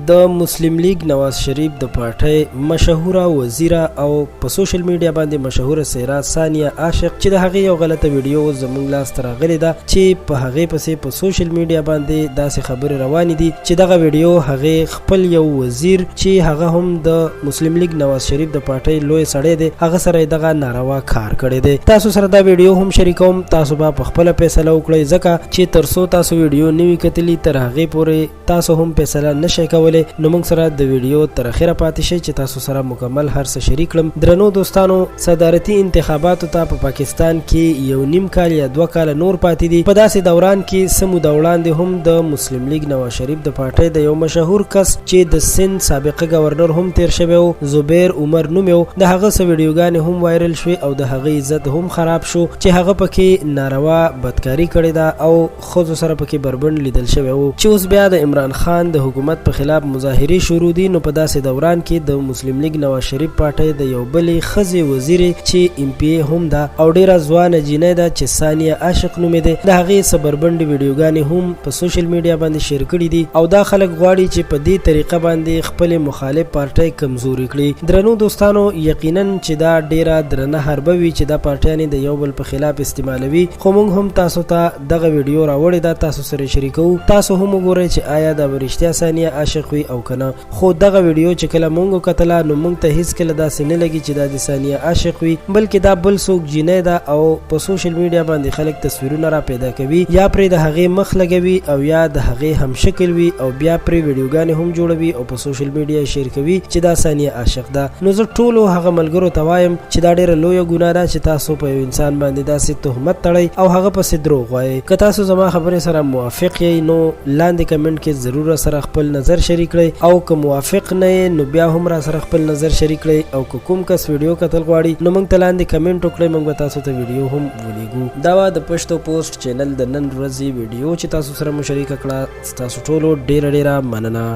د مسلم لیگ نواز شریف د پارټۍ مشهوره وزیره او په سوشل میډیا باندې مشهوره سیره ثانیه عاشق چې د هغې یو غلطه ویډیو زموږ لاس ته راغلې ده چې په هغې پسې په سوشل میډیا باندې داسې خبرې روانې دي چې دغه ویډیو هغې خپل یو وزیر چې هغه هم د مسلم لیگ نواز شریف د پارټۍ لوی سړی دی هغه سره یې دغه ناروا کار کړی دی. تاسو سره دا ویډیو هم شریکوم، تاسو به په خپله فیصله وکړئ ځکه چې تر څو تاسو ویډیو نه وي کتلي تر هغې پورې تاسو هم فیصله نشئ کولی. نو موږ سره د ویډیو تر اخره پاتې شئ چې تاسو سره مکمل هر څه شریک کړم. درنو دوستانو، صدارتي انتخاباتو ته په پاکستان کې یو نیم کال یا 2 کاله نور پاتې دي. په داسې دوران کې څه موده وړاندې هم د مسلم لیگ نواز شریف د پارټۍ د یو مشهور کس چې د سند سابقه گورنر هم تیر شوی و، زبیر عمر نوم یو، د هغه څه ویډیوګانې هم وایرل شوې او د هغې عزت هم خراب شو چې هغه پکې ناروا بدکاري کړې ده او ښځو سره پکې بربند لیدل شوی و چې اوس بیا د عمران خان د حکومت په خلاف مظاهرې شروع دي. نو په داسې دوران کې د مسلم لیگ نواز شریف پارټۍ د یو بلې ښځې وزیرې چې ام پی ای هم ده او ډیره ځوانه جینۍ ده چې ثانیه عاشق نومې دی، د هغې څه بربنډې ویډیوګانې هم په سوشل میډیا باندې شیر کړي دي او دا خلک غواړي چې په دې طریقه باندې خپلې مخالف پارټۍ کمزوري کړي. درنو دوستانو، یقینا چې دا ډیره درنه حربه وي چې دا پارټیانې د یو بل په خلاف استعمالوي، خو موږ هم تاسو ته دغه ویډیو راوړې ده، تاسو سره شریکو، تاسو هم وګورئ چې آیا دا به رښتیا ثانیه عاشق وي او کنه. خو دغه ویډیو چې کله مونږ کتله نو مونږ ته هیڅ کله داسې نه لګي چې دا د ثانیه عاشق وي، بلکې دا بل څوک جینۍ ده او په سوشل میډیا باندې خلک تصویرونه را پیدا کوي، یا پرې د هغې مخ لګوي او یا د هغې هم شکل وي او بیا پرې ویډیوګانې هم جوړوي او په سوشل میډیا شیر کوي چې دا ثانیه عاشق ده. نو زه ټولو هغه ملګرو ته وایم چې دا ډیره لویه ګناه ده چې تاسو په یو انسان باندې داسې تهمت تړئ او هغه پسې دروغ وایئ. که تاسو زما خبرې سره موافق یئ نو لاندې کمنټ کې ضرور سره خپل نظر شریک کړئ، او که موافق نه نو بیا هم را سره خپل نظر شریک کړئ، او که کوم کس ویډیو کتل غواړي نو موږ ته لاندې کمنټ وکړئ، موږ به تاسو ته ویډیو هم ولیږو. دا د پښتو پوسټ چینل د نن ورځې ویډیو چې تاسو سره مو شریکه کړه. ستاسو ټولو ډیره ډیره مننه.